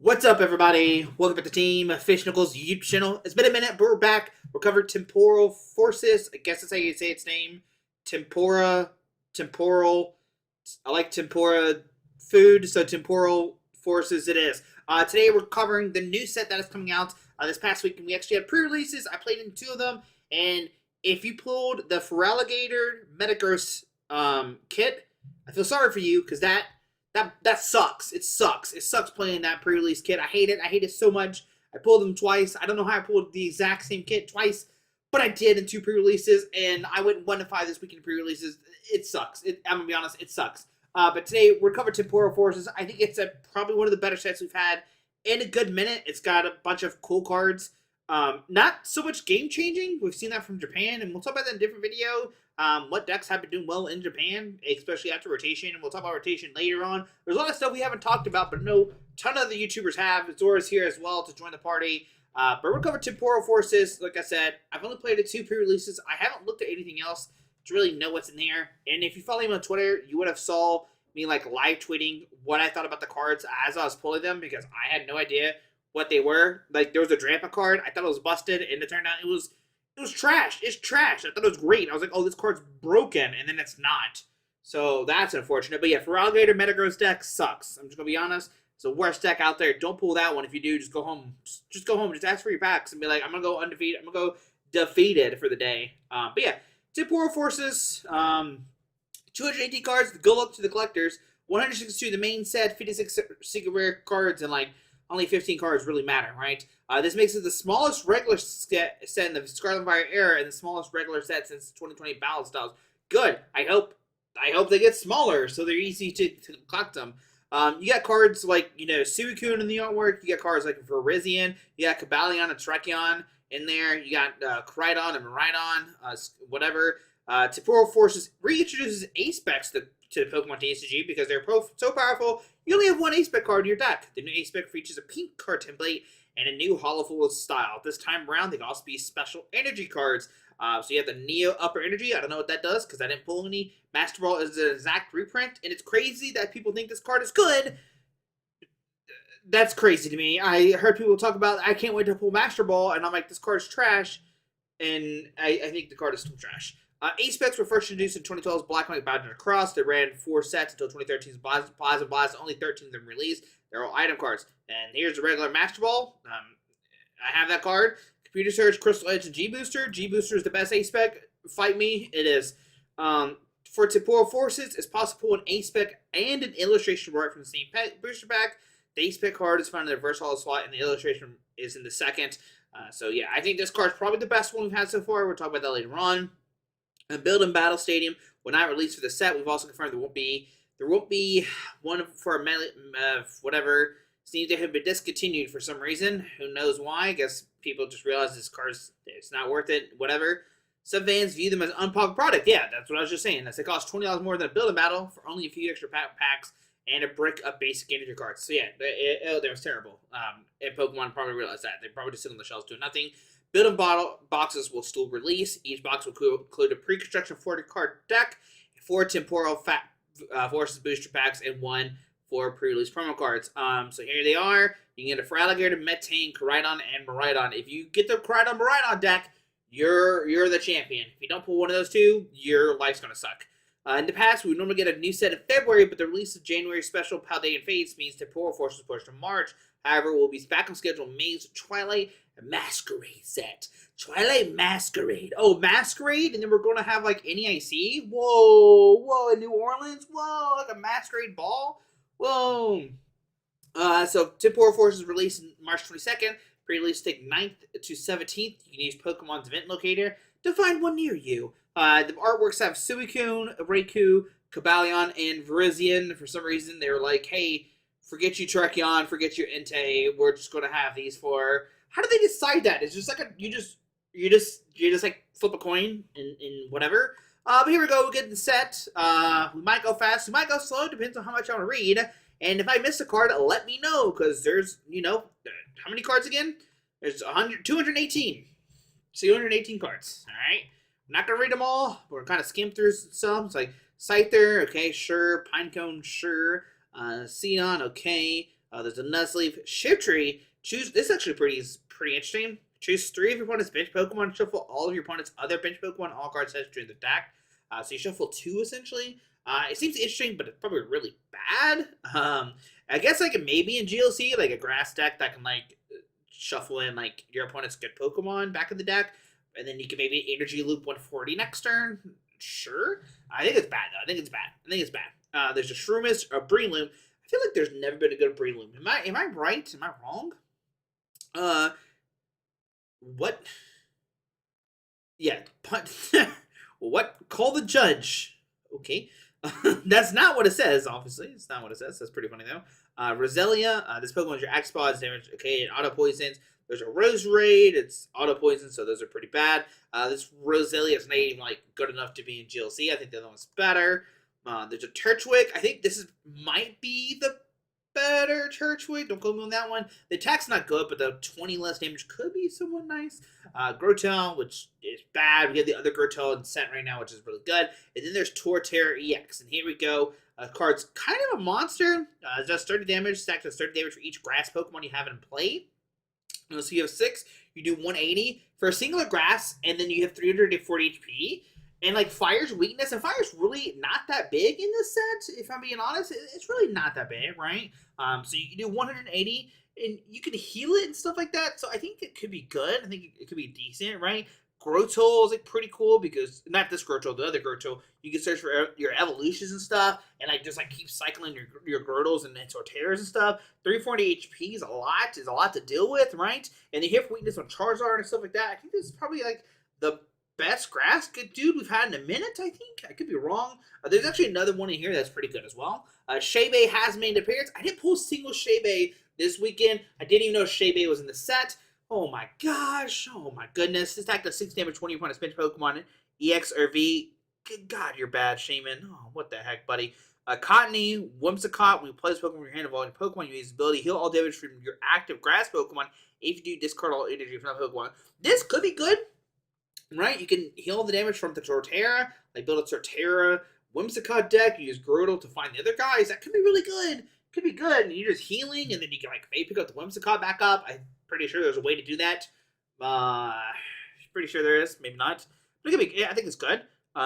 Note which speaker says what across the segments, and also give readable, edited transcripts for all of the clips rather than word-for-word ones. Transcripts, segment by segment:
Speaker 1: What's up, everybody? Welcome back to Team Fish Knuckles YouTube channel. It's been a minute, but we're back. We're covered Temporal Forces. I guess that's how you say its name. Temporal. I like tempura food, so Temporal Forces it is. Today we're covering the new set that is coming out this past week, and we actually had pre-releases. I played in two of them, and if you pulled the Feraligatr Metagross kit, I feel sorry for you because that sucks. It sucks. It sucks playing that pre-release kit. I hate it. I hate it so much. I pulled them twice. I don't know how I pulled the exact same kit twice, but I did in two pre-releases, and I went 1-5 this week in pre-releases. It sucks. I'm gonna be honest. It sucks. But today we're covering Temporal Forces. I think it's probably one of the better sets we've had in a good minute. It's got a bunch of cool cards. Not so much game changing. We've seen that from Japan, and we'll talk about that in a different video. What decks have been doing well in Japan, especially after rotation, and we'll talk about rotation later on. There's a lot of stuff we haven't talked about, but no ton of the YouTubers have. Zora's here as well to join the party. But we're covering Temporal Forces. Like I said, I've only played it 2 pre-releases. I haven't looked at anything else to really know what's in there. And if you follow me on Twitter, you would have saw me like live tweeting what I thought about the cards as I was pulling them, because I had no idea what they were. Like, there was a Drampa card. I thought it was busted, and it turned out it was trash. It's trash. I thought it was great. I was like, oh, this card's broken, and then it's not. So that's unfortunate. But yeah, Feraligatr Metagross deck sucks. I'm just gonna be honest. It's the worst deck out there. Don't pull that one. If you do, just go home. Just go home. Just ask for your packs and be like, I'm gonna go undefeated. I'm gonna go defeated for the day. But yeah, Temporal Forces. 280 cards. Good luck to the collectors. 162 the main set. 56 secret rare cards, and like only 15 cards really matter, right? This makes it the smallest regular set in the Scarlet Fire era and the smallest regular set since 2020 Battle Styles. Good. I hope they get smaller so they're easy to collect them. You got cards like, Suicune in the artwork. You got cards like Virizion. You got Cobalion and Tracheon in there. You got Koraidon and Miraidon, whatever. Temporal Forces reintroduces A-Specs to Pokemon TCG because they're so powerful, you only have one A-Spec card in your deck. The new A-Spec features a pink card template and a new Hollow Full style. This time around, they can also be special energy cards. So you have the Neo Upper Energy. I don't know what that does because I didn't pull any. Master Ball is an exact reprint, and it's crazy that people think this card is good. That's crazy to me. I heard people talk about, I can't wait to pull Master Ball, and I'm like, this card's trash, and I think the card is still trash. A-Specs were first introduced in 2012's Black and White Battle Cross. They ran 4 sets until 2013's Plasma Blast. Only 13 of them released. They're all item cards. And here's the regular Master Ball. I have that card. Computer Surge, Crystal Edge, and G-Booster. G-Booster is the best A-Spec. Fight me. It is. For Temporal Forces, it's possible an A-Spec and an illustration right from the same booster pack. The A-Spec card is found in the reverse hollow slot, and the illustration is in the second. So yeah, I think this card's probably the best one we've had so far. We'll talk about that later on. And Build and Battle Stadium will not release for the set. We've also confirmed there won't be one for whatever. Seems to have been discontinued for some reason. Who knows why? I guess people just realize this card's it's not worth it. Whatever. Some fans view them as an unpopular product. Yeah, that's what I was just saying. They cost $20 more than a Build and Battle for only a few extra packs and a brick of basic energy cards. So yeah, that was terrible. And Pokemon probably realized that. They probably just sit on the shelves doing nothing. Build and Bottle boxes will still release. Each box will include a pre-construction 40-card deck, 4 Temporal Forces booster packs, and 1 for pre-release promo cards. So here they are. You can get a Feraligatr, Metane, Koraidon, and Miraidon. If you get the Koraidon Miraidon deck, you're the champion. If you don't pull one of those two, your life's gonna suck. In the past, we would normally get a new set in February, but the release of January special Paldean Fates means Temporal Forces pushed to March. However, we'll be back on schedule May's Twilight Masquerade set. Twilight Masquerade. Oh, Masquerade? And then we're going to have, like, NEIC? Whoa, in New Orleans? Whoa, like a Masquerade ball? Whoa. So, Temporal Forces released March 22nd. Pre-release take 9th to 17th. You can use Pokemon's event locator to find one near you. The artworks have Suicune, Raikou, Cobalion, and Virizion. For some reason, they were like, hey, forget you Tracheon, forget your Entei. We're just going to have these for... How do they decide that? It's just like you just like flip a coin and whatever. But here we go. We get the set. We might go fast. We might go slow. Depends on how much I want to read. And if I miss a card, let me know. Because there's, how many cards again? There's 218. 218 cards. All right. I'm not going to read them all. We're kind of skim through some. It's like Scyther. Okay, sure. Pinecone, sure. Xenon. Okay. There's a Nuzleaf, Shiftry. Choose this is actually pretty interesting. Choose 3 of your opponent's bench Pokemon. Shuffle all of your opponent's other bench Pokemon. All cards set during the deck. So you shuffle 2 essentially. It seems interesting, but it's probably really bad. I guess like maybe in GLC, like a grass deck that can like shuffle in like your opponent's good Pokemon back in the deck, and then you can maybe Energy Loop 140 next turn. Sure. I think it's bad though. I think it's bad. There's a Shroomish, a Breloom. I feel like there's never been a good Breloom. Am I right? Am I wrong? What? Yeah. What? Call the judge. Okay. That's not what it says, obviously. It's not what it says. That's pretty funny, though. Roselia. This Pokemon is your X Paw. It's damage. Okay, it auto poisons. There's a Rose Raid. It's auto poison, so those are pretty bad. This Roselia is not even like good enough to be in GLC. I think the other one's better. There's a Turtwig. I think this might be the better Turtwig. Don't quote me on that one. The attack's not good, but the 20 less damage could be somewhat nice. Grotel, which is bad. We have the other Grotel in set right now, which is really good. And then there's Torterra EX. And here we go. Card's kind of a monster. It does 30 damage. Stacks does 30 damage for each grass Pokemon you have in play. So you have 6. You do 180 for a singular grass, and then you have 340 HP. And like Fire's weakness, and Fire's really not that big in this set, if I'm being honest. It's really not that big, right? So you can do 180, and you can heal it and stuff like that. So I think it could be good. I think it could be decent, right? Grotle is like pretty cool because not this Grotle, the other Grotle. You can search for your evolutions and stuff, and like just like keep cycling your Grotles and Torterras and stuff. 340 HP is a lot to deal with, right? And you hit weakness on Charizard and stuff like that. I think this is probably like the best grass good dude we've had in a minute, I think. I could be wrong. There's actually another one in here that's pretty good as well. Shebe has made an appearance. I didn't pull a single Shebe this weekend. I didn't even know Shebe was in the set. Oh my gosh. Oh my goodness. This attack does 6 damage, 20 points bench Pokemon. EX or V. Good God, you're bad, Shaman. Oh, what the heck, buddy. Cottony, Whimsicott. When you play this Pokemon from your hand, evolving Pokemon, you use ability heal all damage from your active grass Pokemon. If you do, discard all energy from that Pokemon. This could be good. Right, you can heal the damage from the Torterra, like build a Torterra Whimsicott deck. You use Grotle to find the other guys. That could be really good. Could be good. And you're just healing, and then you can like maybe pick up the Whimsicott back up. I'm pretty sure there's a way to do that. Pretty sure there is. Maybe not. But it could be. Yeah, I think it's good.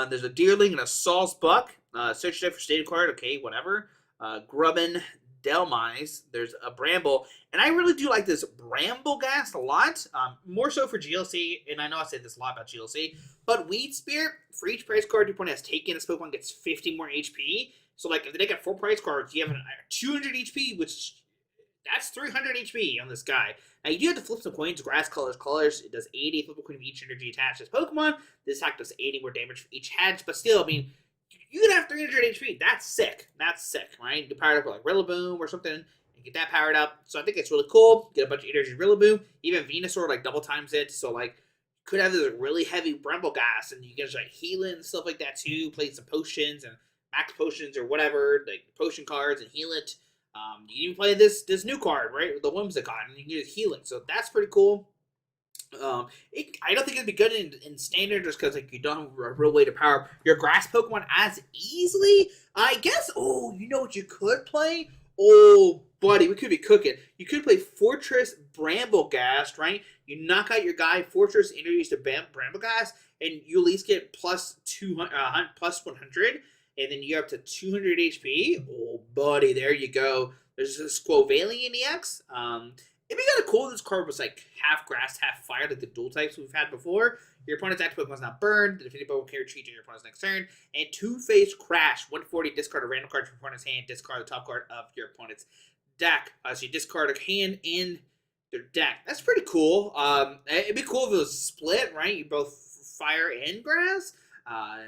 Speaker 1: There's a Deerling and a Salzbuck. Search deck for Stadium card. Okay, whatever. Grubbin, Delmise. There's a Bramble. And I really do like this Brambleghast a lot. More so for GLC. And I know I said this a lot about GLC. But Weed Spirit, for each price card your opponent has taken, this Pokemon gets 50 more HP. So like if they got 4 price cards, you have 200 HP, which that's 300 HP on this guy. Now you do have to flip some coins. Grass colors. It does 80. Flip a coin of each energy attached to this Pokemon. This attack does 80 more damage for each hedge. But still, I mean, you can have 300 HP. That's sick. That's sick, right? You can power it up with like Rillaboom or something and get that powered up. So I think it's really cool. Get a bunch of energy Rillaboom. Even Venusaur like double times it. So like could have this really heavy Brambleghast and you can just like heal it and stuff like that too. Play some potions and max potions or whatever, like potion cards and heal it. You can even play this new card, right? The Whimsicott, and you can just heal it. So that's pretty cool. I don't think it'd be good in standard just because like you don't have a real way to power up your grass Pokemon as easily. I guess. Oh, you know what you could play? Oh, buddy, we could be cooking. You could play Fortress Brambleghast, right? You knock out your guy, Fortress introduce to Brambleghast, and you at least get plus 200, plus 100, and then you're up to 200 HP. Oh, buddy, there you go. There's a Squovalian EX. It'd be kind of cool if this card was like half grass, half fire, like the dual types we've had before. Your opponent's active Pokemon's not burned. The defeated Pokemon will carry retreat to your opponent's next turn. And Two-Face Crash. 140, discard a random card from your opponent's hand. Discard the top card of your opponent's deck. So you discard a hand in their deck. That's pretty cool. It'd be cool if it was split, right? You both fire and grass.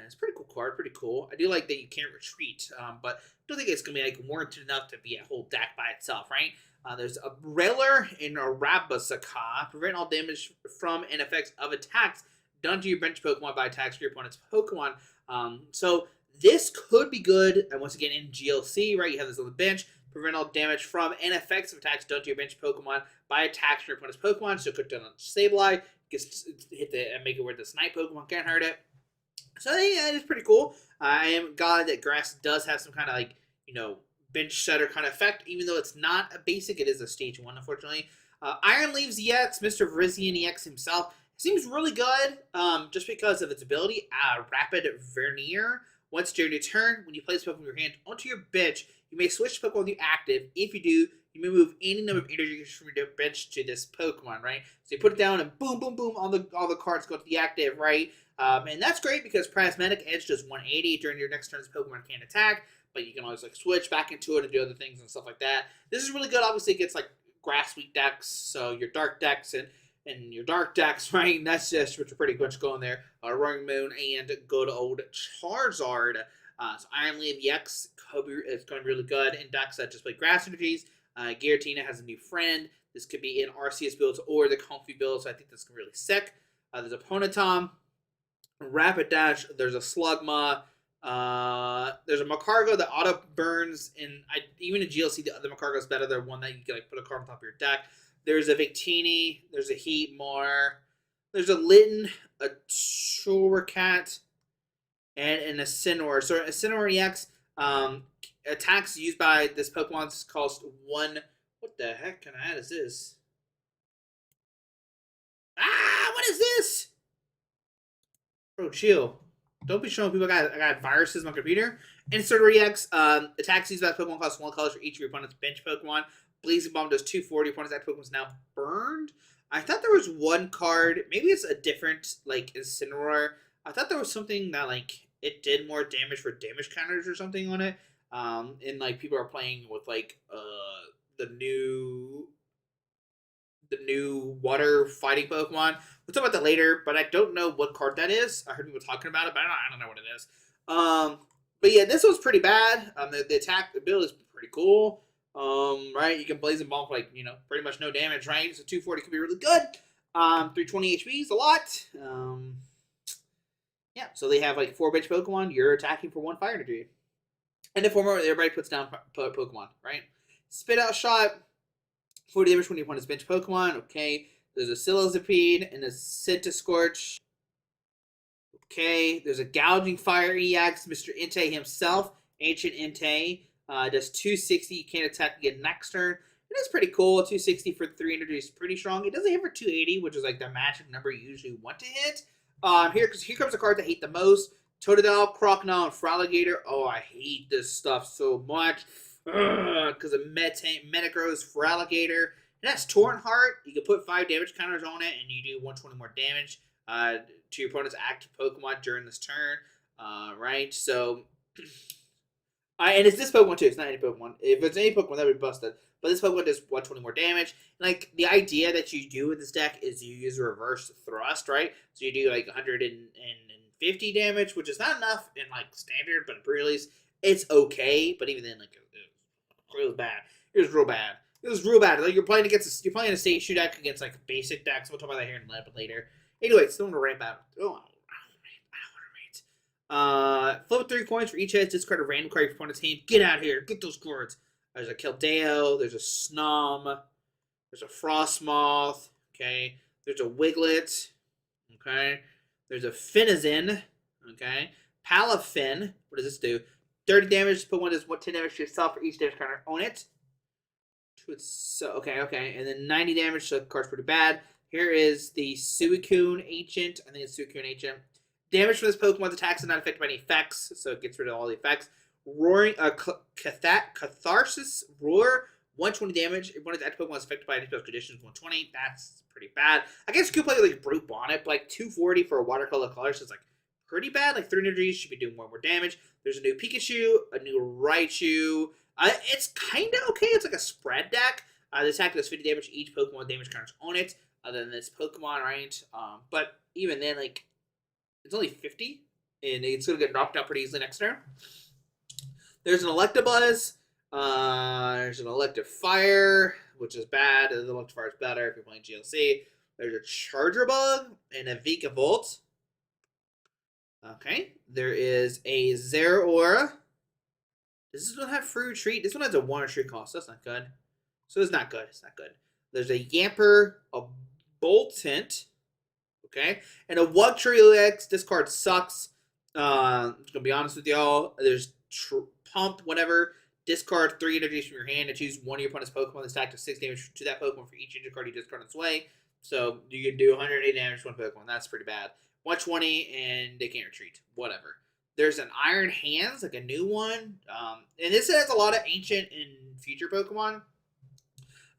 Speaker 1: It's a pretty cool card. Pretty cool. I do like that you can't retreat. But I don't think it's going to be like warranted enough to be a whole deck by itself, right? There's a Railer and a Rabasaka. Prevent all damage from and effects of attacks done to your bench Pokemon by attacks for your opponent's Pokemon. So this could be good. And once again, in GLC, right, you have this on the bench. Prevent all damage from and effects of attacks done to your bench Pokemon by attacks for your opponent's Pokemon. So it could done on Sableye. Hit the and make it where the Snipe Pokemon can't hurt it. So yeah, it's pretty cool. I am glad that grass does have some kind of like, bench setter kind of effect, even though it's not a basic, it is a stage 1, unfortunately. Iron Leaves EX, Mr. Virizion EX himself, seems really good, just because of its ability. Rapid Vernier. Once during your turn, when you place Pokemon from your hand onto your bench, you may switch Pokemon with you active. If you do, you may move any number of energy from your bench to this Pokemon, right? So you put it down and boom, boom, boom, all the cards go to the active, right? And that's great because Prismatic Edge does 180 during your next turn's Pokemon can't attack, but you can always like switch back into it and do other things and stuff like that. This is really good. Obviously, it gets like Grass Weak decks, so your Dark decks and your Dark decks, right? And that's just which are pretty much going there. Roaring Moon and good old Charizard. So Iron Leaf EX is going really good in decks that just play Grass energies. Giratina has a new friend. This could be in RCS builds or the Comfy builds, so I think that's really sick. There's a Ponyta, Rapidash, there's a Slugma, there's a Macargo that auto burns, and even in GLC, the other Macargo is better. They're one that you can like put a card on top of your deck. There's a Victini, there's a Heatmor, there's a Litten, a Chorcat, and a Sinnoh. So a Sinnoh EX, attacks used by this Pokemon cost 1. What the heck kind of ad is this? What is this? Bro, chill. Don't be showing people I got viruses on my computer. Insert EX, attacks used by this Pokemon cost 1 color for each of your opponent's bench Pokemon. Blazing Bomb does 240. Opponent's active Pokemon is now burned. I thought there was one card. Maybe it's a different, like, Incineroar. I thought there was something that, like, it did more damage for damage counters or something on it. And, like, people are playing with, like, the new water fighting Pokemon. We'll talk about that later, but I don't know what card that is. I heard people talking about it, but I don't know what it is. But yeah, this one's pretty bad. The attack ability is pretty cool. Right, you can Blazing Bomb for, like, pretty much no damage, right? So 240 could be really good. 320 HP is a lot. Yeah, so they have like 4 bench Pokemon. You're attacking for 1 fire energy. And the former, everybody puts down Pokemon, right? Spit Out Shot, 40 damage when you opponent's bench Pokemon. Okay. There's a Silozipede and a Scorch. Okay. There's a Gouging Fire EX, Mr. Entei himself, Ancient Entei. Does 260. You can't attack again next turn. It is pretty cool. 260 for 300 is pretty strong. It doesn't hit for 280, which is like the magic number you usually want to hit. Here comes the cards I hate the most. Totodile, Crocodile, and Fraligator. Oh, I hate this stuff so much. Because of Metagross, Fraligator. And that's Torrent Heart. You can put 5 damage counters on it, and you do 120 more damage to your opponent's active Pokemon during this turn. Right? So, and it's this Pokemon too. It's not any Pokemon. If it's any Pokemon, that would be busted. But this Pokemon does 120 more damage. Like, the idea that you do in this deck is you use reverse thrust, right? So you do like 150 damage, which is not enough in like standard, but in pre-release, it's okay. But even then, like, it was bad. It was real bad. It was real bad. Like, you're playing a state shoe deck against like basic decks. We'll talk about that here in a little bit later. Anyway, still want to ramp out. Flip 3 coins for each head. Discard a random card from your opponent's hand. Get out of here. Get those cards. There's a Keldeo. There's a Snom. There's a Frostmoth. Okay. There's a Wiglet. Okay. There's a Finizen. Okay. Palafin. What does this do? 30 damage. Put 1 does 10 damage to yourself for each damage counter on it. Okay. And then 90 damage. So the card's pretty bad. Here is the Suicune Ancient. I think it's Suicune Ancient. Damage from this Pokemon's attacks are not affected by any effects, so it gets rid of all the effects. Roaring, Catharsis Roar, 120 damage. If one of the active Pokemon is affected by any special conditions, 120. That's pretty bad. I guess you could play like Brute Bonnet, but like 240 for a watercolor color, so it's like pretty bad. Like 3 energies should be doing more damage. There's a new Pikachu, a new Raichu. It's kind of okay. It's like a spread deck. The attack does 50 damage to each Pokemon damage counters on it, other than this Pokemon, right? But even then, like, it's only 50, and it's going to get knocked out pretty easily next turn. There's an Electabuzz. There's an Electivire, which is bad. The Electivire is better if you're playing GLC. There's a Chargerbug and a Vikavolt. Okay. There is a Zeraora. Does this one have free retreat? This one has a 1 retreat cost. That's not good. So it's not good. It's not good. There's a Yamper, a Boltant. Okay, and a Wugtrio EX. This card sucks. I'm gonna be honest with y'all. There's Pump, whatever. discard 3 energies from your hand and choose one of your opponent's Pokemon that's stacked to 6 damage to that Pokemon for each energy card you discard on its way. So you can do 180 damage to one Pokemon. That's pretty bad. 120 and they can't retreat. Whatever. There's an Iron Hands, like a new one. And this has a lot of ancient and future Pokemon.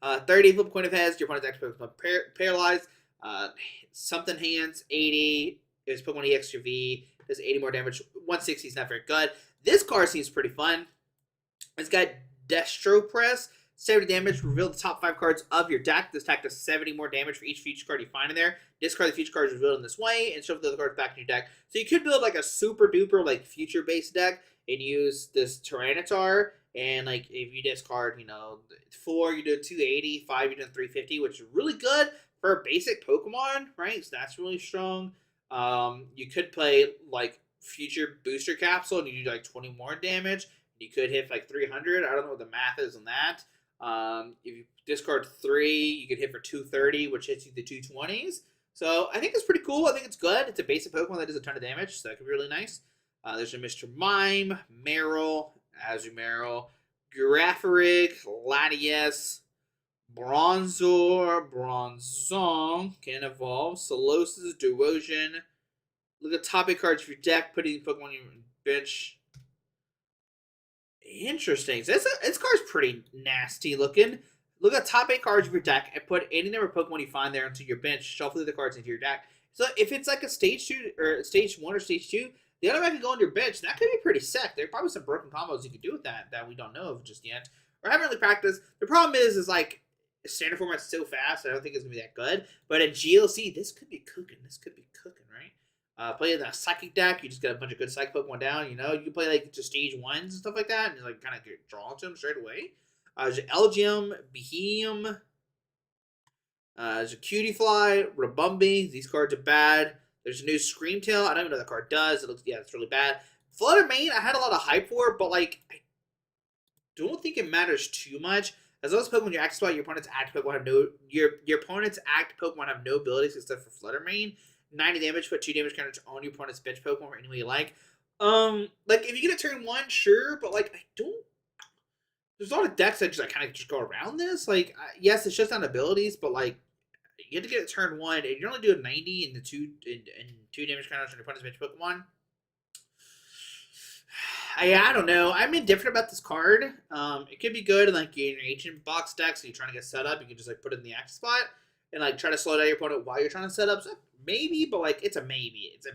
Speaker 1: 30 flip coin of heads. Your opponent's active Pokemon paralyzed. Something hands 80 is Pokemon EX to V. Does 80 more damage. 160 is not very good. This card seems pretty fun. It's got Destro Press. 70 damage. Reveal the top 5 cards of your deck. This deck does 70 more damage for each future card you find in there. Discard the future cards revealed in this way and shove the other cards back in your deck. So you could build like a super duper like future based deck and use this Tyranitar. And like if you discard, 4, you're doing 280, 5, you're doing 350, which is really good for a basic Pokemon, right? So that's really strong. You could play like future booster capsule and you do like 20 more damage. You could hit like 300. I don't know what the math is on that. If you discard 3, you could hit for 230, which hits you the 220s. So I think it's pretty cool. I think it's good. It's a basic Pokemon that does a ton of damage, so that could be really nice. There's a Mr. Mime, Meryl, Azumarill, Girafarig, Latias, Bronzor, Bronzong can evolve, Solosis, Derosian. Look at top 8 cards of your deck, putting Pokemon on your bench. Interesting. So this card's pretty nasty looking. Look at top 8 cards of your deck and put any number of Pokemon you find there into your bench. Shuffle the cards into your deck. So if it's like a stage 2 or stage 1 or stage 2, the other can go on your bench. That could be pretty sick. There are probably some broken combos you could do with that we don't know of just yet or haven't really practiced. The problem is like standard format's so fast. I don't think it's gonna be that good. But in GLC, this could be cooking. Right? Play the Psychic deck. You just get a bunch of good Psychic Pokemon down. You can play like just stage 1s and stuff like that, and just like kind of get drawn to them straight away. There's Elgium, Behemoth. There's a Cutiefly, Rabumbi. These cards are bad. There's a new Screamtail. I don't even know what that card does. It's really bad. Flutter Mane, I had a lot of hype for, but like I don't think it matters too much. As long as Pokemon your active spot, your opponent's active Pokemon have no your opponent's active Pokemon have no abilities except for Flutter Mane. 90 damage, put 2 damage counters on your opponent's bench Pokemon or any way you like. Like if you get a turn 1, sure, but like I don't. There's a lot of decks that just kind of just go around this. Like yes, it's just on abilities, but like you have to get it turn 1, and you're only doing 90 and 2 damage counters on your opponent's bench Pokemon. I don't know. I'm indifferent about this card. It could be good in like your ancient box deck, so you're trying to get set up. You can just like put it in the active spot and like try to slow down your opponent while you're trying to set up. So maybe, but like it's a maybe. It's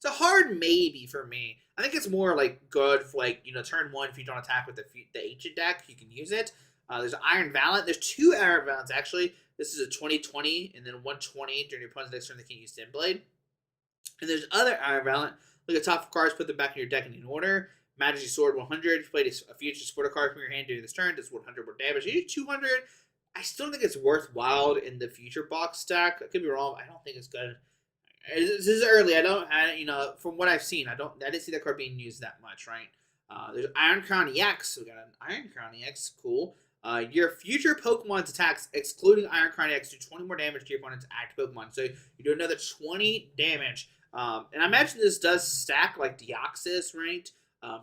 Speaker 1: a hard maybe for me. I think it's more like good for like turn 1 if you don't attack with the ancient deck, you can use it. There's Iron Valiant. There's 2 Iron Valents actually. This is a 20/20 and then 1/20 during your opponent's next turn. They can use Stim Blade. And there's other Iron Valiant. Look at top 4 cards, put them back in your deck in order. Majesty Sword 100. If you played a future supporter card from your hand during this turn, does 100 more damage. You do 200. I still think it's worthwhile in the future box stack. I could be wrong. I don't think it's good. This is early. From what I've seen, I didn't see that card being used that much, right? There's Iron Crown EX. We got an Iron Crown EX. Cool. Your future Pokemon's attacks, excluding Iron Crown EX, do 20 more damage to your opponent's active Pokemon. So you do another 20 damage. And I imagine this does stack like Deoxys, right?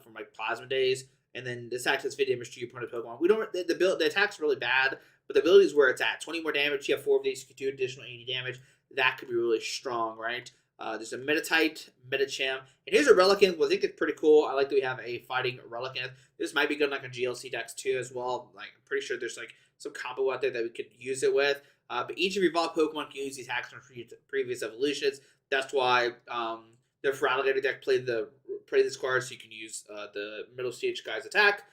Speaker 1: From like Plasma Days, and then this acts as 50 damage to your opponent's Pokemon. The attack's really bad, but the ability is where it's at. 20 more damage. You have 4 of these. You can do additional 80 damage. That could be really strong, right? There's a Meditite, Medicham, and here's a Relicanth. Well, I think it's pretty cool. I like that we have a fighting Relicanth. This might be good like on GLC decks too as well. Like I'm pretty sure there's like some combo out there that we could use it with. But each of your evolved Pokemon can use these hacks from previous evolutions. That's why the Feraligatr deck play this card, so you can use the middle stage guy's attack.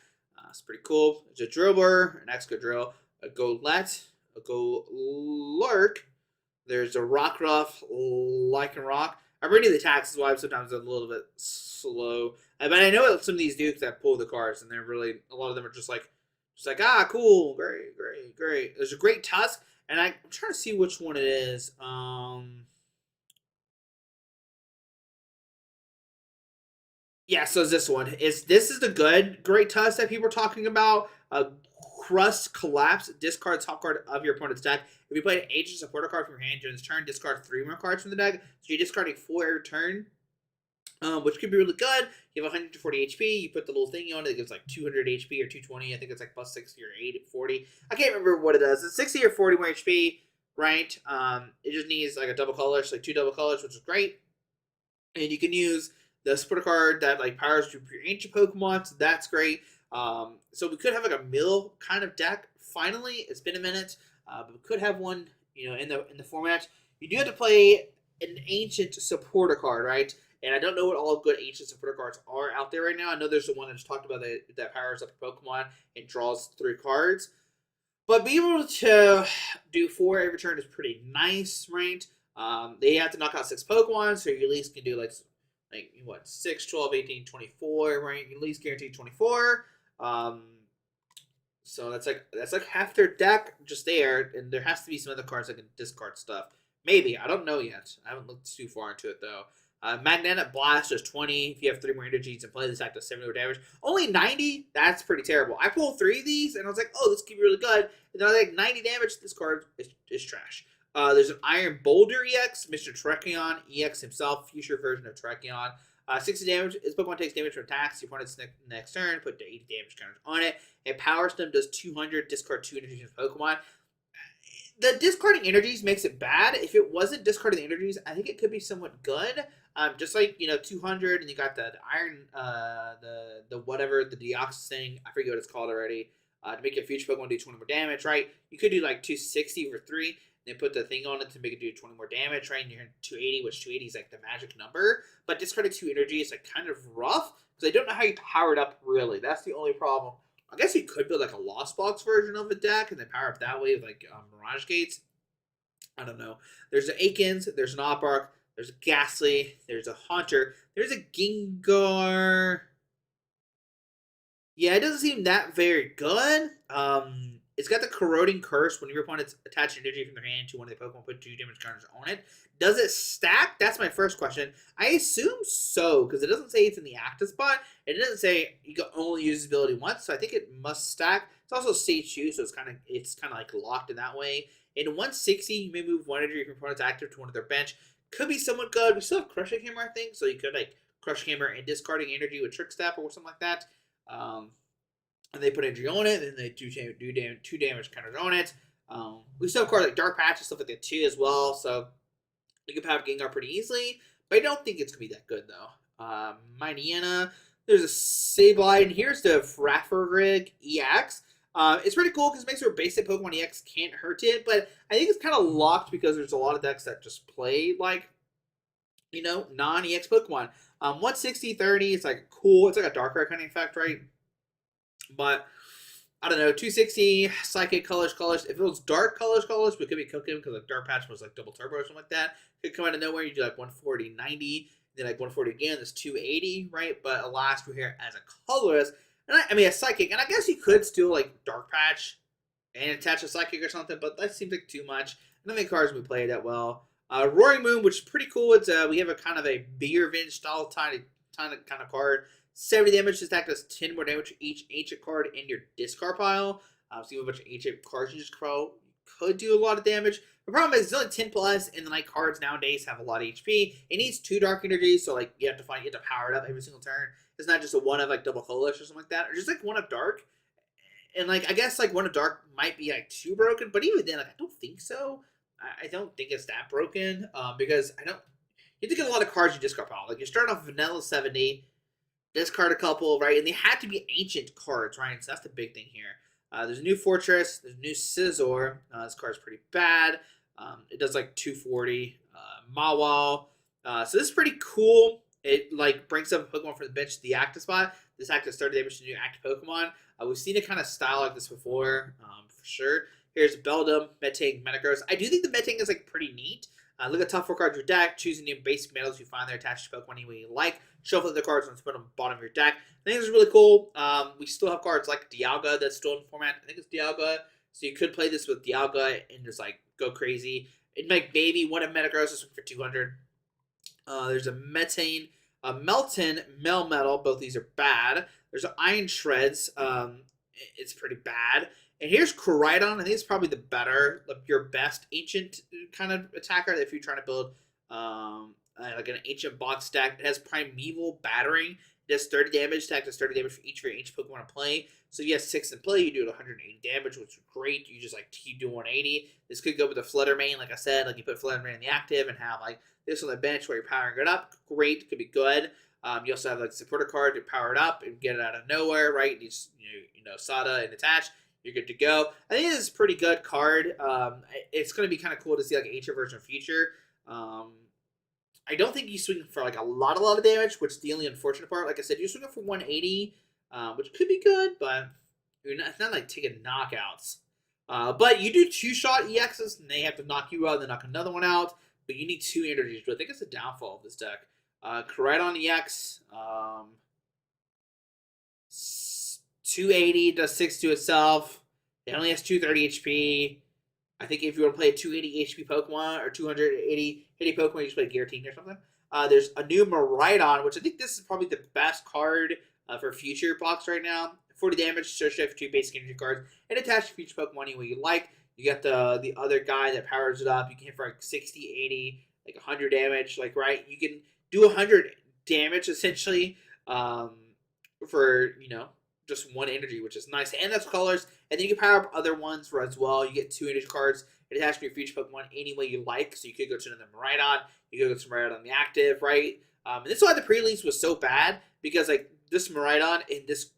Speaker 1: It's pretty cool. There's a Drillbur, an Excadrill, a Golett, a Golurk. There's a Rockruff, Lycanroc. I'm reading the attacks, is why I'm sometimes a little bit slow. But I know some of these dukes that pull the cards, and they're really, a lot of them are just like cool, great. There's a Great Tusk, and I'm trying to see which one it is. Yeah, so it's this one. This is the good Great Tusk that people are talking about. Crust Collapse. Discard top card of your opponent's deck. If you play an agent supporter card from your hand during this turn, discard 3 more cards from the deck. So you're discarding 4 every turn. which could be really good. You have 140 HP. You put the little thingy on it that gives like 200 HP or 220. I think it's like plus 60 or 40. I can't remember what it does. It's 60 or 40 more HP, right? It just needs like a double color, so like 2 double colors, which is great. And you can use the supporter card that like powers your ancient Pokemon, so that's great. So we could have like a mill kind of deck. Finally, it's been a minute, but we could have one, in the format. You do have to play an ancient supporter card, right? And I don't know what all good ancient supporter cards are out there right now. I know there's the one I just talked about that powers up your Pokemon and draws 3 cards. But being able to do 4 every turn is pretty nice, right? They have to knock out 6 Pokemon, so you at least can do like what, 6, 12, 18, 24, right? You at least guarantee 24. So that's like half their deck just there, and there has to be some other cards that can discard stuff. Maybe, I don't know yet. I haven't looked too far into it though. Magnetic Blast is 20. If you have 3 more energies and play this act does 70 more damage. Only 90? That's pretty terrible. I pulled 3 of these and I was like, oh, this could be really good. And then I was like, 90 damage. This card is trash. There's an Iron Boulder EX, Mr. Terrakion EX himself, future version of Terrakion. 60 damage. This Pokemon takes damage from attacks. Your opponent's next turn, put the 80 damage counters on it. And Power Stem does 200, discard 2 energies from Pokemon. The discarding energies makes it bad. If it wasn't discarding the energies, I think it could be somewhat good. Just like 200, and you got the iron, the whatever, the Deoxys thing. I forget what it's called already. To make your future Pokemon do 20 more damage, right? You could do like 260 for 3, and then put the thing on it to make it do 20 more damage, right? And you're 280, which 280 is like the magic number. But discarding 2 energy is like kind of rough because I don't know how you power it up really. That's the only problem. I guess you could build like a Lost Box version of a deck and then power up that way with like Mirage Gates. I don't know. There's an Akins, there's an Opark, there's a Ghastly, there's a Haunter, there's a Gengar. Yeah, it doesn't seem that very good. It's got the Corroding Curse. When your opponents attach energy from their hand to one of the Pokemon, put 2 damage counters on it. Does it stack? That's my first question. I assume so, because it doesn't say it's in the active spot. It doesn't say you can only use this ability once, so I think it must stack. It's also stage 2, so it's kind of like locked in that way. In 160, you may move 1 energy from opponent's active to one of their bench. Could be somewhat good. We still have Crushing Hammer, I think, so you could like Crushing Hammer and discarding energy with Trick Step or something like that. And they put energy on it, and they do 2 damage counters on it. We still have cards like Dark Patch and stuff like that too as well, so you can power Gengar pretty easily, but I don't think it's going to be that good though. Mightyena, there's a Sableye, and here's the Frafferrig EX. It's pretty cool because it makes your basic Pokemon EX can't hurt it, but I think it's kind of locked because there's a lot of decks that just play like, non-EX Pokemon. 160, 30, it's like cool. It's like a Darkrai kind of effect, right? But I don't know, 260 Psychic Colors. If it was Dark Colors, we could be cooking because like Dark Patch was like double turbo or something like that. Could come out of nowhere. You do like 140, 90, then like 140 again. That's 280, right? But alas, we're here as a colorist, and I mean a Psychic, and I guess you could still like Dark Patch and attach a Psychic or something, but that seems like too much. I don't think cards we play that well. Roaring Moon, which is pretty cool. It's we have a kind of a Beer Revenge style kind of card. 70 damage. This deck does 10 more damage for each ancient card in your discard pile. So you have a bunch of ancient cards you just throw. Could do a lot of damage. The problem is it's only 10 plus, and the like cards nowadays have a lot of HP. It needs 2 dark energies, so like you have to power it up every single turn. It's not just a one of like double colorless or something like that, or just like one of dark. And like I guess like one of dark might be like too broken, but even then, like I don't think so. I don't think it's that broken because I don't. You have to get a lot of cards you discard pile. Like you start off vanilla 70. Discard a couple, right? And they have to be ancient cards, right? So that's the big thing here. There's a new Fortress. There's a new Scizor. This card's pretty bad. It does like 240. Mawile. So this is pretty cool. It like brings up a Pokemon from the bench to the active spot. This active 30 damage to new active Pokemon. We've seen a kind of style like this before, for sure. Here's Beldum, Metang, Metagross. I do think the Metang is like pretty neat. Look at top 4 cards of your deck. Choose any basic metals you find there attached to Pokemon any way you like. Shuffle the cards and put them on the bottom of your deck. I think this is really cool. We still have cards like Dialga that's still in format. I think it's Dialga. So you could play this with Dialga and just like go crazy. It might maybe one of Metagross for 200. There's a Melton, Melmetal. Both these are bad. There's an Iron Shreds. It's pretty bad. And here's Koraidon. I think it's probably the better, your best ancient kind of attacker if you're trying to build like an ancient box deck. It has Primeval Battering. It does 30 damage. Attack does 30 damage for each of your ancient Pokemon to play. So you have 6 in play. You do it 180 damage, which is great. You just like keep doing 180. This could go with the Flutter Mane, like I said. Like you put Flutter Mane in the active and have like this on the bench where you're powering it up. Great, could be good. You also have like a supporter card to power it up and get it out of nowhere, right? You know, Sada and attach. You're good to go. I think this is a pretty good card. It's going to be kind of cool to see like an ancient version of Future. I don't think you swing for like a lot of damage, which is the only unfortunate part. Like I said, you're swinging for 180, which could be good, but it's not like taking knockouts. But you do 2-shot EXs, and they have to knock you out, and then knock another one out. But you need 2 energies, but I think it's a downfall of this deck. Koraidon EX, 280, does 6 to itself. It only has 230 HP. I think if you want to play a 280 HP Pokemon or 280 Pokemon, you just play Giratina or something. There's a new Miraidon, which I think this is probably the best card for future blocks right now. 40 damage, search for 2 basic energy cards, and attach to future Pokemon any way you like. You got the other guy that powers it up. You can hit for like 60, 80, like 100 damage. Like, right, you can do 100 damage essentially for, you know, just 1 energy, which is nice. And that's colors. And then you can power up other ones as well. You get 2 energy cards. It attaches to your future Pokemon any way you like. So you could go to another Miraidon. You could go to Miraidon the active, right? And this is why the pre-release was so bad, because like this Miraidon and this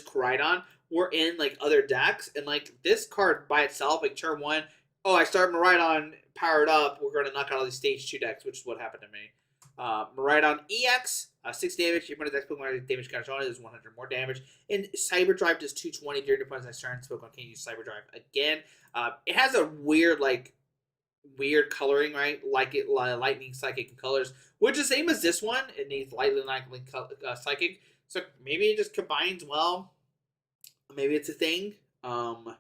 Speaker 1: Koraidon were in like other decks, and like this card by itself, like turn 1, oh, I start Miraidon powered up, we're going to knock out all these stage 2 decks, which is what happened to me. Miraidon EX, 6 damage. Your opponent's next Pokemon damage counter on it is 100 more damage. And Cyber Drive does 220 during your opponent's next turn. This Pokemon can't use Cyber Drive again. It has a weird coloring, right? Like it, lightning, psychic, and colors, which is the same as this one. It needs lightning, psychic. So maybe it just combines well. Maybe it's a thing. But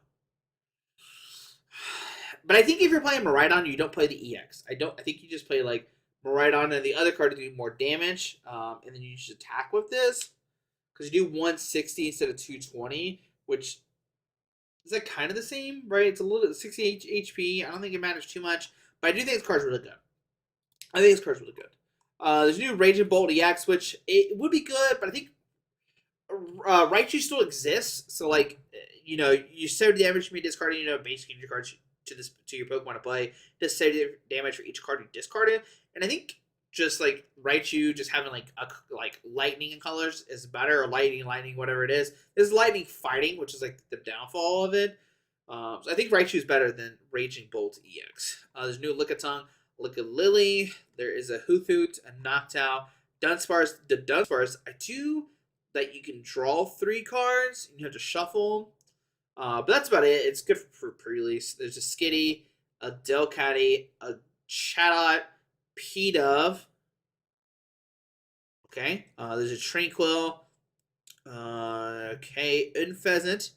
Speaker 1: I think if you're playing Miraidon, you don't play the EX. I think you just play like Miraidon and the other card to do more damage, and then you just attack with this, because you do 160 instead of 220, which is like kind of the same, right? It's a little 60 HP. I don't think it matters too much, but I do think this card's really good. There's a new Raging Bolt EX, which it would be good, but I think Raichu still exists. So like, you know, you 70 damage from discarding, you know, basic energy cards to your Pokemon to play. Does 70 damage for each card you discarded. And I think just like Raichu just having like lightning in colors is better, or lightning, whatever it is. This is lightning fighting, which is like the downfall of it. So I think Raichu is better than Raging Bolt EX. There's a new Lickitung, Lillie. There is a Hoothoot, a Noctowl, Dunsparce. The Dunsparce, I do that you can draw 3 cards and you have to shuffle. But that's about it. It's good for pre-release. There's a Skitty, a Delcatty, a Chatot, P-Dove. Okay. There's a Tranquil. Okay. Unpheasant.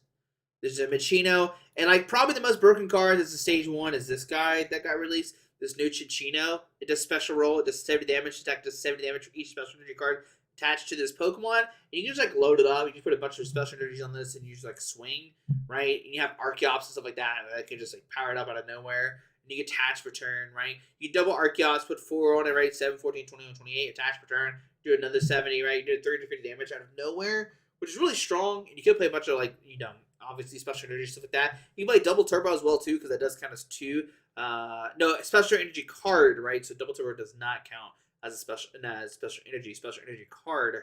Speaker 1: There's a Machino. And like probably the most broken card is the stage 1 is this guy that got released. This new Chinchino. It does special roll. It does 70 damage. Attack does 70 damage for each special energy card attached to this Pokemon. And you can just like load it up. You can put a bunch of special energies on this and you just like swing, right? And you have Archeops and stuff like that that can just like power it up out of nowhere. And you attach per turn, right? You double Archeops, put 4 on it, right? 7, 14, 21, 28, attach per turn, do another 70, right? You do 30 to 50 damage out of nowhere, which is really strong. And you can play a bunch of like, you know, obviously special energy stuff like that. You can play double turbo as well too, because that does count as 2. No, special energy card, right? So double turbo does not count as a special energy card.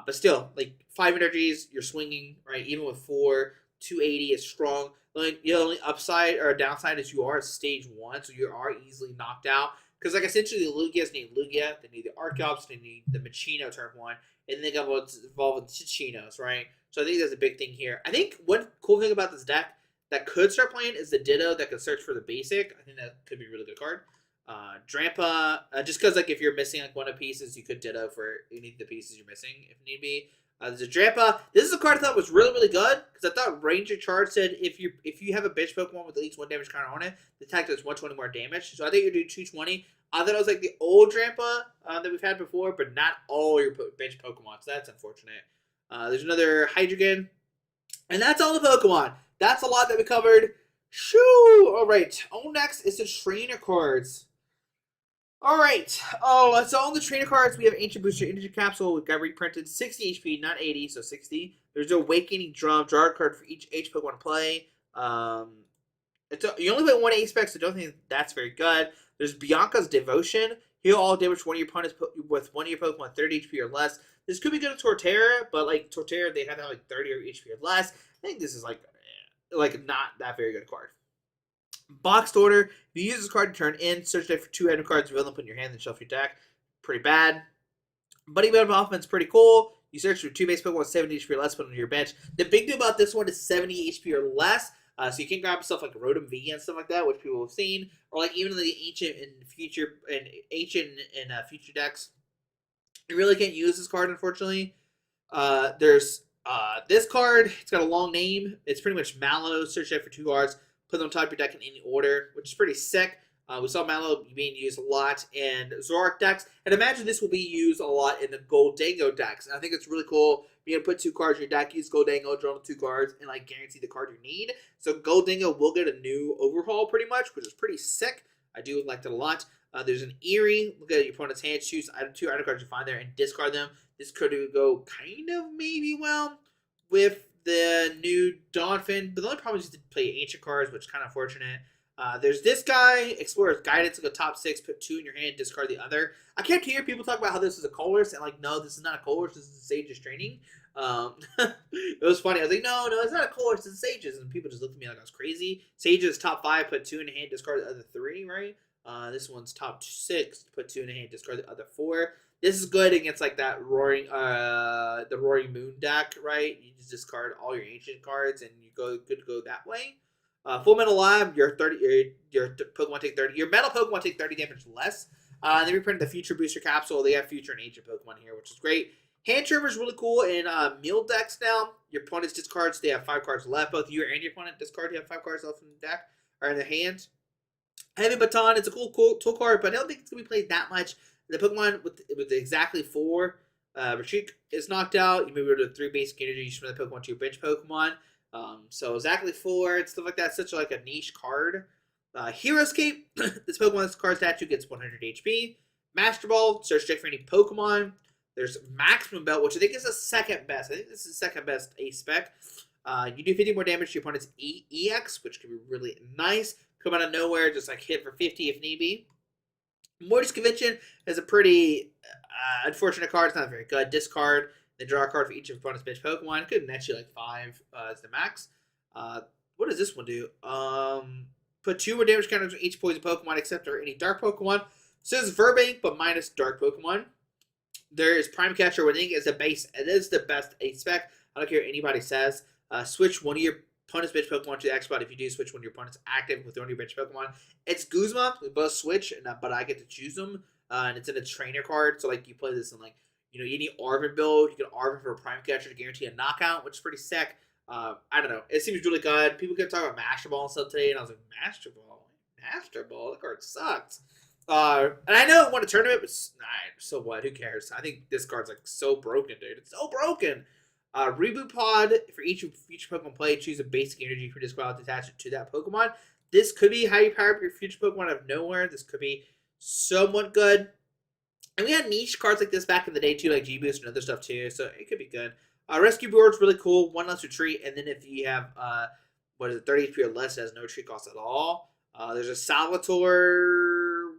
Speaker 1: But still, like 5 energies, you're swinging, right? Even with 4, 280 is strong. Like, the only upside or downside is you are at stage 1, so you are easily knocked out. Because, like, essentially, the Lugias need Lugia, they need the Archeops, they need the Machino turn 1, and then they evolve with Chichinos, right? So I think that's a big thing here. I think one cool thing about this deck that could start playing is the Ditto that can search for the basic. I think that could be a really good card. Drampa, just because like if you're missing like one of the pieces, you could Ditto for any of the pieces you're missing if need be. There's a Drampa. This is a card I thought was really good, because I thought Ranger Charge said if you have a bench Pokemon with at least 1 damage counter on it, the attack does 120 more damage. So I think you're doing 220. I thought it was like the old Drampa that we've had before, but not all your bench Pokemon. So that's unfortunate. There's another Hydreigon, and that's all the Pokemon. That's a lot that we covered. Shoo! All right. Oh, next is the trainer cards. All right. Oh, so on the trainer cards, we have Ancient Booster Energy Capsule. We've got reprinted 60 HP, not 80, so 60. There's no Awakening Drum, draw a card for each H Pokemon play. You only play one A-Spec, so don't think that's very good. There's Bianca's Devotion. Heal all damage one of your opponents with one of your Pokemon 30 HP or less. This could be good at Torterra, but like Torterra, they have to have like 30 or HP or less. I think this is like not that very good card. Boxed Order. If you use this card to turn in, search deck for 2 random cards, reveal them, put in your hand, then shuffle your deck. Pretty bad. Buddy Mode Offense pretty cool. You search for 2 base Pokemon with 70 HP or less, put on your bench. The big thing about this one is 70 HP or less. So you can grab stuff like Rotom V and stuff like that, which people have seen, or like even the ancient and future and future decks. You really can't use this card, unfortunately. There's this card. It's got a long name. It's pretty much Mallow. Search deck for 2 cards. Put them on top of your deck in any order, which is pretty sick. We saw Mallow being used a lot in Zoroark decks, and imagine this will be used a lot in the Goldango decks. And I think it's really cool being able to put 2 cards in your deck, use Goldango, draw 2 cards, and like guarantee the card you need. So Goldango will get a new overhaul pretty much, which is pretty sick. I do like that a lot. There's an Eerie. Look at your opponent's hand, choose 2 item cards you find there, and discard them. This could go kind of maybe well with the new Donphin, but the only problem is you have to play ancient cards, which is kind of unfortunate. There's this guy, Explorer's Guidance, go top 6, put 2 in your hand, discard the other. I kept hearing people talk about how this is a colorless, and like, no, this is not a colorless, this is Sage's Training. It was funny. I was like, no, it's not a colorless, it's Sage's, and people just looked at me like I was crazy. Sage's top 5, put 2 in your hand, discard the other 3, right? This one's top 6, put 2 in your hand, discard the other 4. This is good against like that the Roaring Moon deck, right? You just discard all your ancient cards and you good to go that way. Full Metal Lab, your Pokemon take 30. Your Metal Pokemon take 30 damage less. They reprinted the Future Booster Capsule. They have Future and Ancient Pokemon here, which is great. Hand Trimmer is really cool in Meal decks now. Your opponent's discards, they have 5 cards left. Both you and your opponent discard, you have 5 cards left in the deck or in their hands. Heavy Baton, it's a cool tool card, but I don't think it's going to be played that much. The Pokemon with exactly 4 retreat is knocked out. You move over to 3 basic energy. You swim the Pokemon to your bench Pokemon. So exactly 4 and stuff like that. Such like a niche card. Heroescape. This Pokemon's card statue gets 100 HP. Master Ball. Search deck for any Pokemon. There's Maximum Belt, which I think is the second best. I think this is the second best A-Spec. You do 50 more damage to your opponent's EX, which can be really nice. Come out of nowhere, just like hit for 50 if need be. Mortis Convention is a pretty unfortunate card. It's not very good. Discard, then draw a card for each of your opponent's bench Pokemon. Could net you like 5 as the max. What does this one do? Put 2 more damage counters on each poison Pokemon except for any dark Pokemon. So it's Verbank, but minus dark Pokemon. There is Prime Catcher winning as a base. It is the best A-Spec. I don't care what anybody says. Switch one of your opponent's bench Pokemon to the X spot if you do switch one of your opponent's active with one of your bench Pokemon. It's Guzma. We both switch, but I get to choose them. And it's in a trainer card. So, like, you play this in, like, any Arvin build. You get Arvin for a Prime Catcher to guarantee a knockout, which is pretty sick. I don't know. It seems really good. People kept talking about Master Ball and stuff today, and I was like, Master Ball? Master Ball? That card sucks. And I know it won a tournament, but so what? Who cares? I think this card's, like, so broken, dude. It's so broken. Reboot Pod, for each future Pokemon play, choose a basic energy for discard to attach it to that Pokemon. This could be how you power up your future Pokemon out of nowhere. This could be somewhat good. And we had niche cards like this back in the day too, like G-Boost and other stuff too, so it could be good. Rescue Board's really cool. 1 less retreat, and then if you have, 30 HP or less, it has no retreat cost at all. There's a Salvatore.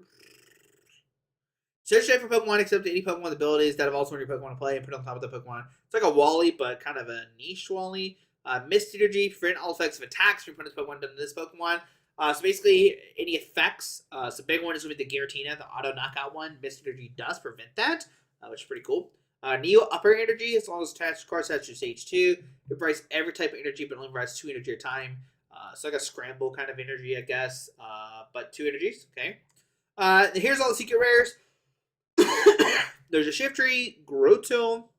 Speaker 1: Search for Pokemon except any Pokemon with abilities that have also your Pokemon to play and put on top of the Pokemon. It's like a Wally, but kind of a niche Wally. Mist Energy, prevent all effects of attacks from your opponent's Pokemon done to this Pokemon. So basically, any effects. So the big one is going to be the Giratina, the auto knockout one. Mist Energy does prevent that, which is pretty cool. Neo Upper Energy, as long as attached cards attached to stage 2. It provides every type of energy, but only provides 2 energy at a time. So like a scramble kind of energy, I guess. But 2 energies, okay. Here's all the secret rares. There's a Shiftry, Grotto,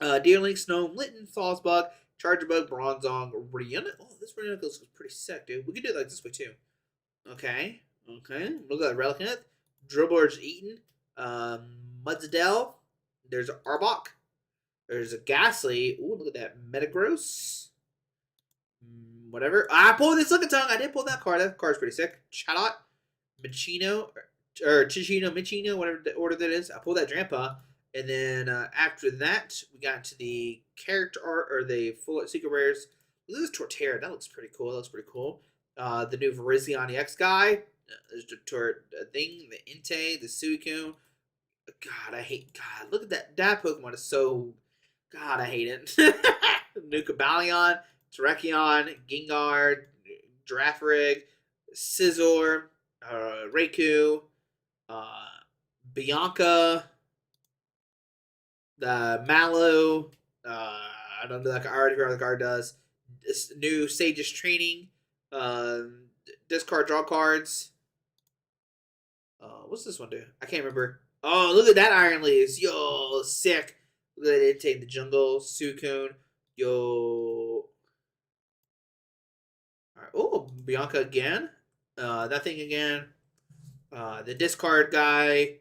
Speaker 1: Deerling, Snow, Litten, Sawsbug, Chargerbug, Bronzong, Rihanna. Oh, this Rihanna looks pretty sick, dude. We could do it like this way too. Okay. Look at that Relicanth. Dribbler's Eaton. Mudsdale. There's Arbok. There's a Ghastly. Ooh, look at that. Metagross. Whatever. I pulled this Lickitung. I did pull that card. That card's pretty sick. Chatot. Machino. or Chichino, Michino, whatever the order that is. I pulled that Drampa. And then after that, we got to the character art or the full secret rares. This is Torterra. That looks pretty cool. That looks pretty cool. The new Virizion X guy. There's the thing, the Entei, the Suicune. God, I hate. God, look at that. That Pokemon is so. God, I hate it. New Cobalion, Terrakion, Gengar, Girafarig, Scizor, Raikou, Bianca, the Mallow. I don't know that I already forgot what the card does. This new Sage's Training. Discard draw cards. What's this one do? I can't remember. Oh, look at that Iron Leaves. Yo, sick. Look at it. Take the Jungle. Suicune. Yo. Alright. Oh, Bianca again. That thing again. The discard guy.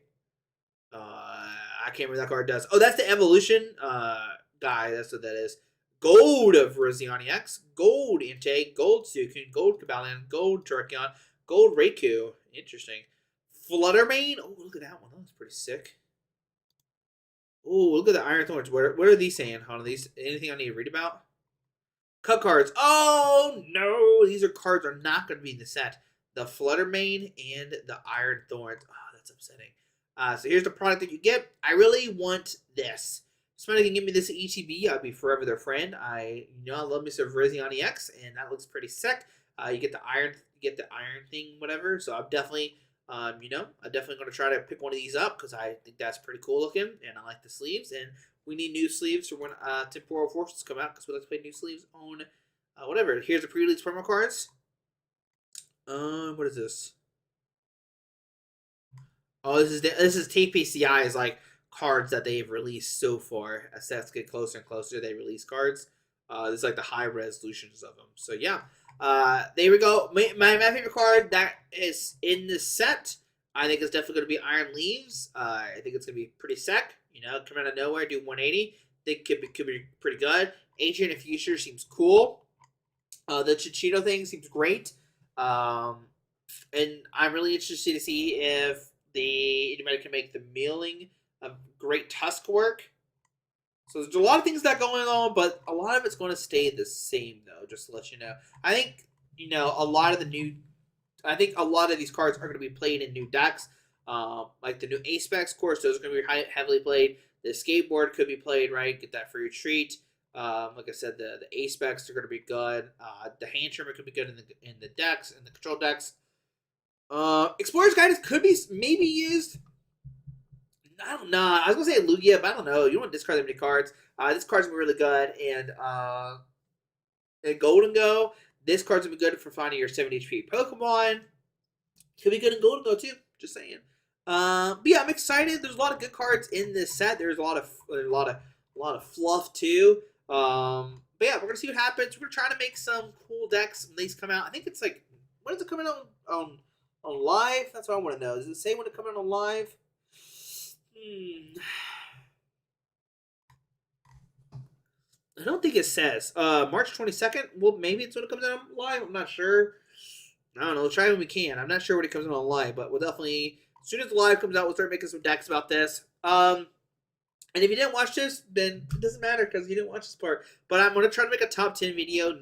Speaker 1: I can't remember what that card does. Oh, that's the evolution guy. That's what that is. Gold of Virizion X. Gold Entei. Gold Suicune. Gold Cobalion. Gold Terrakion. Gold Raikou. Interesting. Fluttermane. Oh, look at that one. That looks pretty sick. Oh, look at the Iron Thorns. What are these saying? Hold on, these anything I need to read about? Cut cards. Oh no, these cards are not going to be in the set. The Fluttermane and the Iron Thorns. Oh, that's upsetting. So here's the product that you get. I really want this. If somebody can give me this ETB, I'd be forever their friend. I love me some Virizion X, and that looks pretty sick. You get the iron thing, whatever. So I'm definitely. I'm definitely going to try to pick one of these up because I think that's pretty cool looking, and I like the sleeves. And we need new sleeves for when Temporal Forces come out because we like to play new sleeves on whatever. Here's the pre-release promo cards. What is this? Oh, this is TPCI is like cards that they've released so far. As sets get closer and closer, they release cards. This is like the high resolutions of them. So yeah. There we go. My favorite card that is in this set, I think it's definitely going to be Iron Leaves. I think it's going to be pretty sick. Come out of nowhere, do 180. I think could be pretty good. Ancient and Future seems cool. The Chichino thing seems great. And I'm really interested to see if anybody can make the milling of Great Tusk work. So there's a lot of things that going on, but a lot of it's going to stay the same, though. Just to let you know, I think a lot of these cards are going to be played in new decks, like the new Ace-Specs course. Those are going to be heavily played. The skateboard could be played, right? Get that for your treat. Like I said, the Ace-Specs are going to be good. The hand trimmer could be good in the decks, in the control decks. Explorer's Guidance could be maybe used. I don't know. I was gonna say Lugia, but I don't know. You don't want to discard that many cards. This card's gonna be really good, and Golden Go. This card's gonna be good for finding your 70 HP Pokemon. Could be good in Golden Go too. Just saying. But yeah, I'm excited. There's a lot of good cards in this set. There's a lot of fluff too. But yeah, we're gonna see what happens. We're gonna try to make some cool decks when these come out. I think it's like when is it coming out on live? That's what I want to know. Does it say when it coming out on live? I don't think it says. March 22nd. Well, maybe it's when it comes out live. I'm not sure. I don't know. We'll try when we can. I'm not sure when it comes out on live, but we'll definitely, as soon as the live comes out, we'll start making some decks about this. And if you didn't watch this, then it doesn't matter because you didn't watch this part. But I'm going to try to make a top 10 video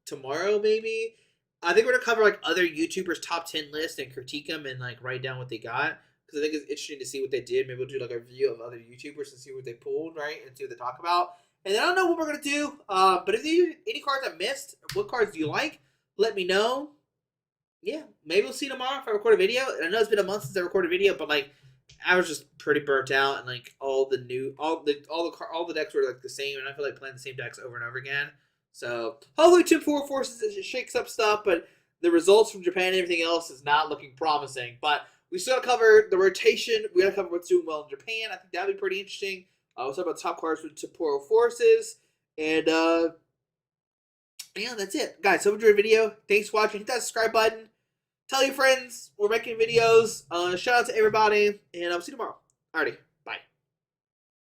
Speaker 1: tomorrow, maybe. I think we're going to cover like other YouTubers' top 10 lists and critique them and like write down what they got. Because I think it's interesting to see what they did. Maybe we'll do like a review of other YouTubers and see what they pulled, right? And see what they talk about. And then I don't know what we're going to do. But if you any cards I missed, what cards do you like? Let me know. Yeah, maybe we'll see tomorrow if I record a video. And I know it's been a month since I recorded a video, but like I was just pretty burnt out, and like all the decks were like the same, and I feel like playing the same decks over and over again. So hopefully Temporal Forces shakes up stuff, but the results from Japan and everything else is not looking promising. But we still got to cover the rotation. We got to cover what's doing well in Japan. I think that'd be pretty interesting. We'll talk about top cards for Temporal Forces. And, yeah, that's it. Guys, hope you enjoyed the video. Thanks for watching. Hit that subscribe button. Tell your friends we're making videos. Shout out to everybody. And I'll see you tomorrow. Alrighty.